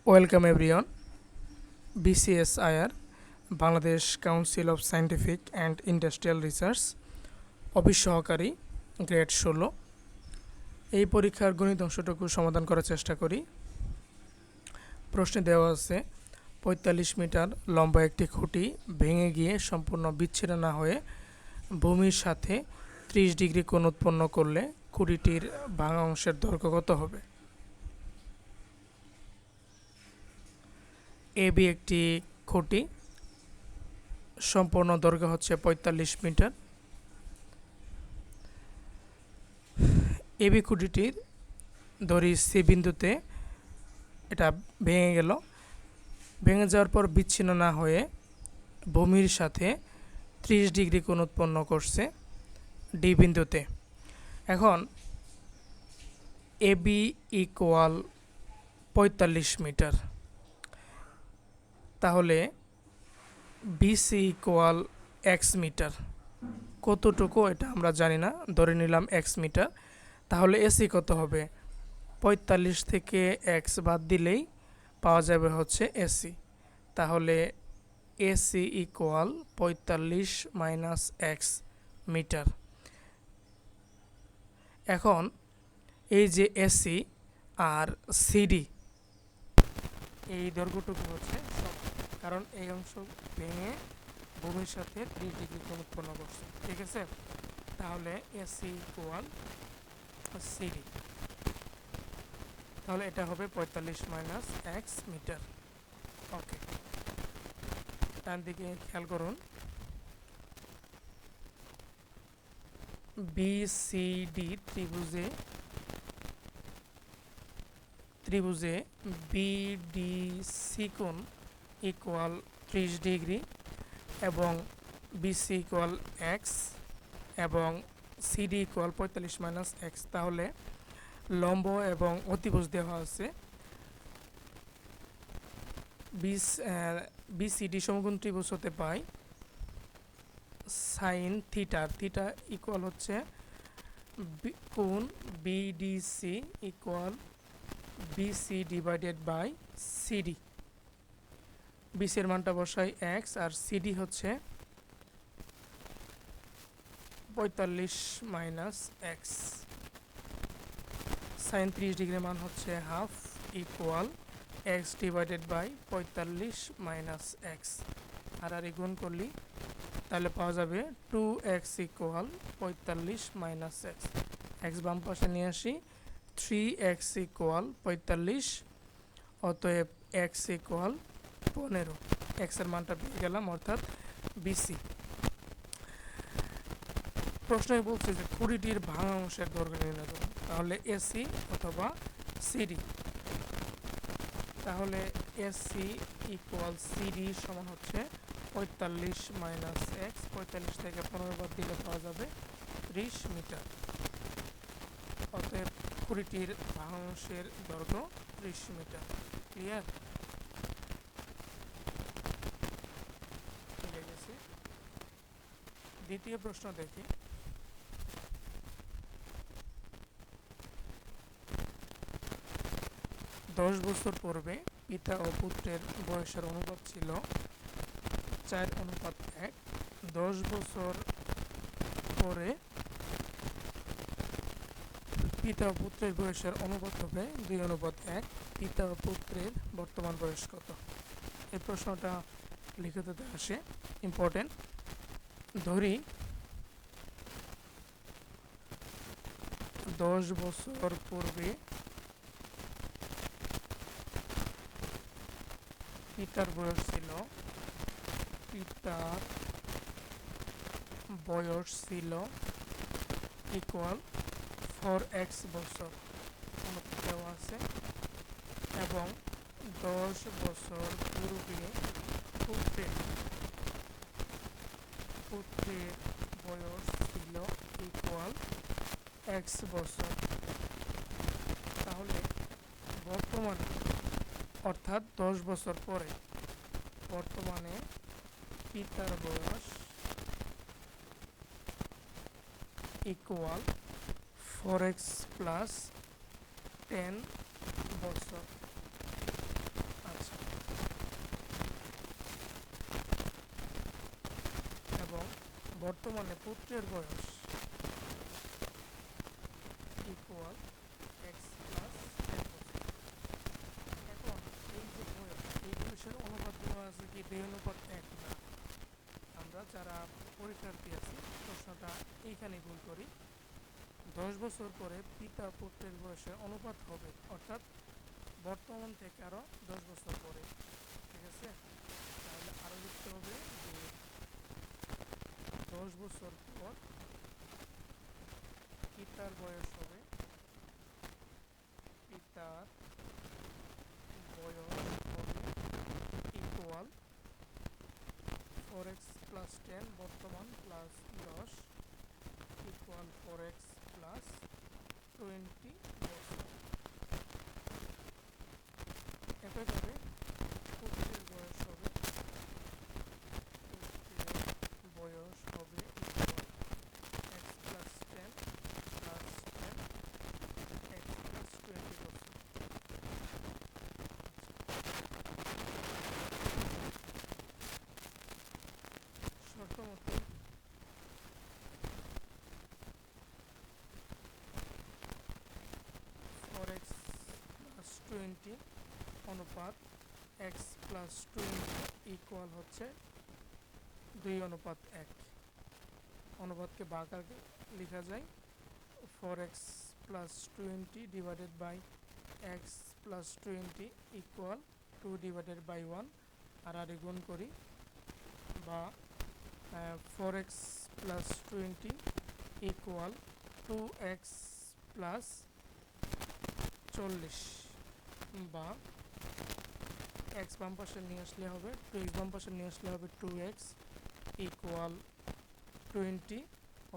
Welcome everyone. BCSIR Bangladesh council of scientific and industrial research office সহকারী grade 16 এই পরীক্ষার গণিত অংশটুকু সমাধান করার চেষ্টা করি। প্রশ্নে দেওয়া আছে ৪৫ মিটার লম্বা একটি খুঁটি ভেঙে গিয়ে সম্পূর্ণ বিচ্ছিন্ন না হয়ে ভূমির সাথে ৩০ ডিগ্রি কোণ উৎপন্ন করলে খুঁটিটির ভাঙা অংশের দৈর্ঘ্য কত হবে? এবি একটি খুঁটি, সম্পূর্ণ দৈর্ঘ্য হচ্ছে ৪৫ মিটার। এবি খুঁটিটির ধরি সি বিন্দুতে এটা ভেঙে গেল, ভেঙে যাওয়ার পর বিচ্ছিন্ন না হয়ে ভূমির সাথে ৩০ ডিগ্রি কোণ উৎপন্ন করছে ডি বিন্দুতে। এখন এবি ইকুয়াল ৪৫ মিটার, তাহলে বিসি ইকুয়াল এক্স মিটার। কতটুকু এটা আমরা জানি না, ধরে নিলাম এক্স মিটার। তাহলে এসি কত হবে? ৪৫ থেকে এক্স বাদ দিলেই পাওয়া যাবে হচ্ছে এসি। তাহলে AC equal ৪৫ minus X metre. এখন এই যে এসি আর সিডি, এই দৈর্ঘ্যটুকু হচ্ছে সব, কারণ এই অংশ ভেঙে ভূমির সাথে ৩০ ডিগ্রি কোণ উৎপন্ন করছে। ঠিক আছে, তাহলে এসি ইকুয়াল সিডি, তাহলে এটা হবে ৪৫ মাইনাস এক্স মিটার। ওকে, ডান দিকে খেয়াল করুন, বিসিডি ত্রিভুজে বিডিসি কোণ ইকুয়াল ৩০ ডিগ্রি এবং বিসি ইকুয়াল এক্স এবং সিডি ইকুয়াল ৪৫ মাইনাস এক্স। তাহলে লম্ব এবং অতিভুজ দেওয়া আছে। বিসিডি সমকোণ ত্রিভুজ হতে পাই সাইন থিটা, থিটা ইকুয়াল হচ্ছে কোণ BDC equal BC divided by CD. বিসির মানটা বসাই এক্স আর সিডি হচ্ছে ৪৫ মাইনাস এক্স। সাইন ৩০ ডিগ্রি মান হচ্ছে half equal X divided by ৪৫ minus X. আর গুণ করলি তাহলে পাওয়া যাবে 2x equal ৪৫ minus X. X বাম পাশে নিয়ে আসি, 3x ইকুয়াল ৪৫, অতএব x ইকুয়াল 15। এক্সের মানটা পেয়ে গেলাম, অর্থাৎ বিসি। প্রশ্নে বলছে যে খুঁটিটির ভাঙা অংশের দৈর্ঘ্য নির্ণয় করুন, তাহলে এসি অথবা সিডি। তাহলে এসি ইকুয়াল সিডি সমান হচ্ছে ৪৫ মাইনাস এক্স। ৪৫ থেকে ১৫ বাদ দিলে পাওয়া যাবে ৩০ মিটার। অতএব খুঁটিটির ভাঙা অংশের দৈর্ঘ্য ৩০ মিটার। ক্লিয়ার? ঠিক আছে, দ্বিতীয় প্রশ্ন দেখি। দশ বছর পূর্বে পিতা ও পুত্রের বয়সের অনুপাত ছিল 4:1। 10 বছর পরে পিতা ও পুত্রের বয়সের অনুপাত হবে 2:1। পিতা ও পুত্রের বর্তমান বয়স কত? এই প্রশ্নটা লিখিততে আসে, ইম্পর্টেন্ট। ধরি 10 বছর পূর্বে পিতার বয়স ছিল ইকুয়াল 4x বছর দেওয়া আছে, এবং 10 বছর পূর্বে পুত্রের বয়স ছিল ইকুয়াল x বছর। তাহলে বর্তমানে, অর্থাৎ 10 বছর পরে, বর্তমানে পিতার বয়স ইকুয়াল 4x প্লাস 10 বছর। বর্তমানে পুত্রের বয়স ইকুয়াল এক্স প্লাস 10 বছর। এখন এই যে বয়স, এই বয়সের অনুপাত দেওয়া আছে কি 2:1 না। আমরা যারা পরীক্ষার্থী আছি প্রশ্নটা এইখানেই ভুল করি। 10 বছর পরে পিতা পুত্রের বয়সের অনুপাত হবে, অর্থাৎ বর্তমান থেকে আরও 10 বছর পরে। ঠিক আছে, তাহলে আরও লিখতে হবে যে 10 বছর পর পিতার বয়স হবে, পিতার বয়স হবে ইকুয়াল 4x প্লাস 10 বর্তমান প্লাস 10 ইকুয়াল 4x প্লাস 20 বছর। একইভাবে পুত্রের বয়স হবে equal x plus 10 plus 10 x plus 20 বছর। শর্ত মতো 4x প্লাস 20 অনুপাত x প্লাস 20 ইকুয়াল হচ্ছে 2:1। অনুপাতকে ভাগাকারে লেখা যায় 4x plus 20 divided by x plus 20 equal 2/1। আর গুণ করি, বা 4x plus 20 equal 2x plus 40, বা x বাম পাশে নিয়ে আসলে হবে 2x বাম পাশে নিয়ে আসলে হবে 2x ইকুয়াল 20।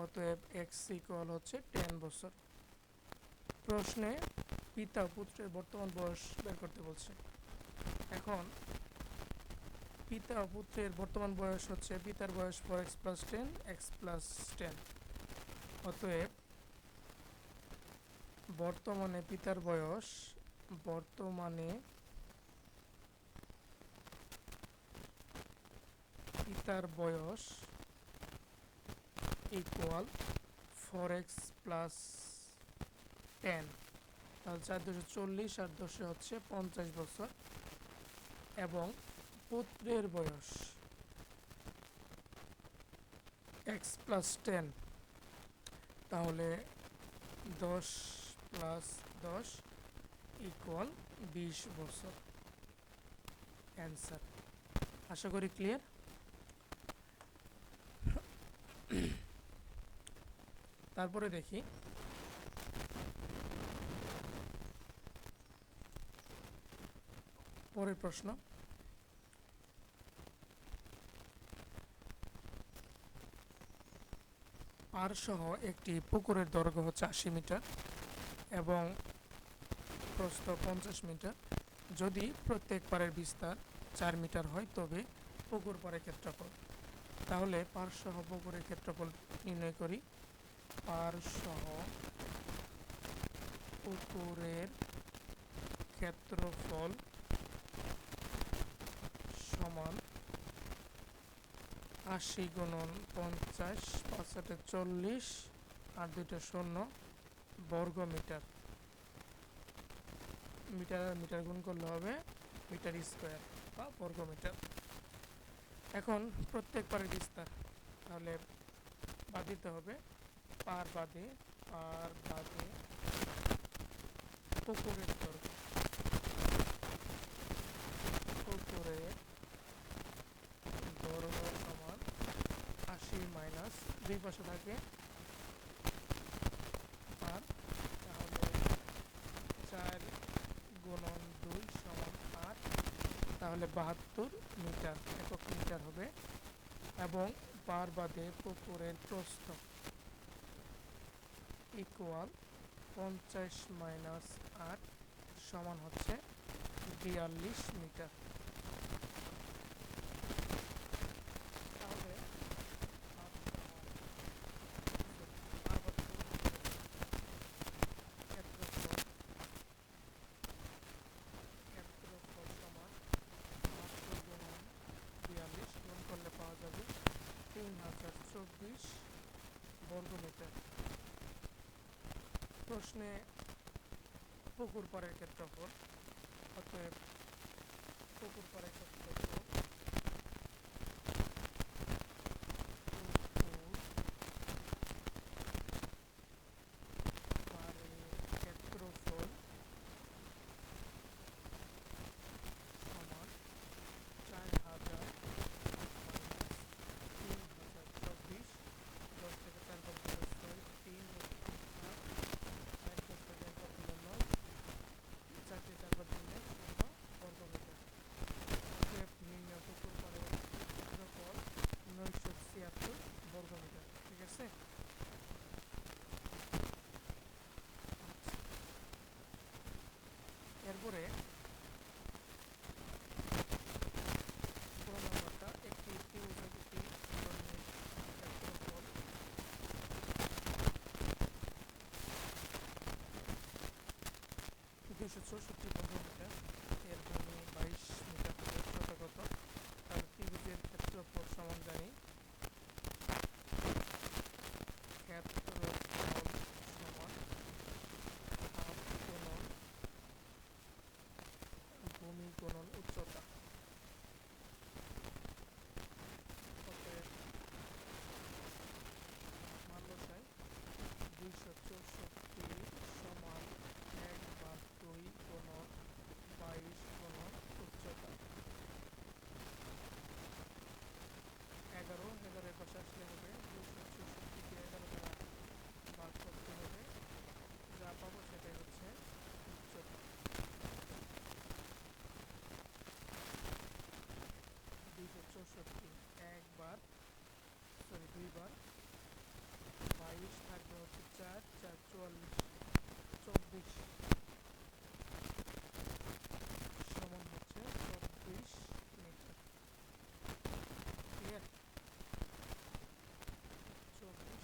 অতএব x ইকুয়াল হচ্ছে 10 বছর। প্রশ্নে পিতা পুত্রের বর্তমান বয়স বের করতে বলছে। এখন পিতা পুত্রের বর্তমান বয়স হচ্ছে, পিতার বয়স 4x প্লাস 10 x প্লাস 10। অতএব বর্তমানে পিতার বয়স ইকুয়াল 4x প্লাস 10, তাহলে 4 × 2 = 40 আর 10 হচ্ছে 50 বছর। এবং পুত্রের বয়স x প্লাস 10, তাহলে 10 প্লাস 10 ইকুয়াল 20 বছর। অ্যান্সার। আশা করি ক্লিয়ার। তারপরে দেখি পরের প্রশ্ন। পার সহ একটি পুকুরের দৈর্ঘ্য হচ্ছে 80 মিটার এবং প্রস্থ 50 মিটার। যদি প্রত্যেক পাড়ের বিস্তার 4 মিটার হয় তবে পুকুর পাড়ের ক্ষেত্রফল। তাহলে পার সহ পুকুরের ক্ষেত্রফল নির্ণয় করি। পার সহ পুকুরের ক্ষেত্রফল সমান 80 × 50, 5 × 40 আর 2 শূন্য বর্গ মিটার। মিটার গুণ করলে হবে মিটার স্কোয়ার বা বর্গ মিটার। এখন প্রত্যেক পাড়ের বিস্তার, তাহলে বাদ দিতে হবে পার বাদে পুকুরের দৈর্ঘ্য। পুকুরের দৈর্ঘ্য সমান 80 মাইনাস 2 পাশে থাকে পার, তাহলে 4 × 2 সমান 8, তাহলে 72 মিটার একক মিটার হবে। এবং পার বাদে পুকুরের প্রস্থ ইকুয়াল 50 মাইনাস 8 সমান হচ্ছে 42 মিটার। তাহলে ক্ষেত্রফল সমান 42 গুণ 42 গুণ করলে পাওয়া যাবে 3024 বর্গমিটার। প্রশ্নে পুকুর পাড়ের ক্ষেত্রফল, অতএব পুকুর পাড়ের ক্ষেত্রফল ক্ষেত্রফল সমান 4000 -3024। 10 থেকে 4 বাদ দিলে 6, 3 8, 10 থেকে 1 বাদ দিলে 9, 4 থেকে 4 বাদ দিলে 16 বর্গমিটার। অতএব নির্ণয় পুকুর পাড়ের ক্ষেত্রফল 976 বর্গমিটার। ঠিক আছে। এরপরে নম্বরটা, একটি ত্রিভুজাকৃতি ধরনের ক্ষেত্রফল 264 বর্গমিটার, এর ভূমি 22 মিটার হবে যথাগত। তাহলে ত্রিভুজের ক্ষেত্রফল সমান জানি ক্ষেত্রফল সমান হাফ গুণন ভূমি গুণন উচ্চতা। অতএব মান বসাই 264 সমান 1/2 গুণন 22 গুণন উচ্চতা। 11 এর পাশে আসলে হবে 264কে 11 দ্বারা ভাগ করতে হবে, যা পাবো সেটাই হচ্ছে উচ্চতা। 264 দুইবার, 22 থাকবে হচ্ছে 4, 4 44, 24 সমান হচ্ছে 24 মিটার। ক্লিয়ার? 24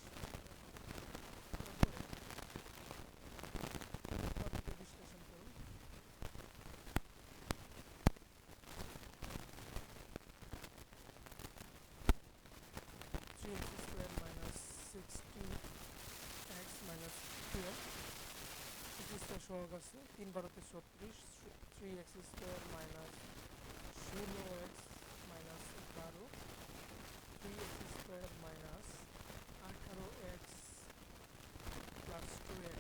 পদ্ধতি বিশ্লেষণ করুন। 3x square minus 16x minus 12 square সহগ আছে, 3 বারোতে 36, 3x square minus 16x minus 12, 3x square minus 18x plus 2x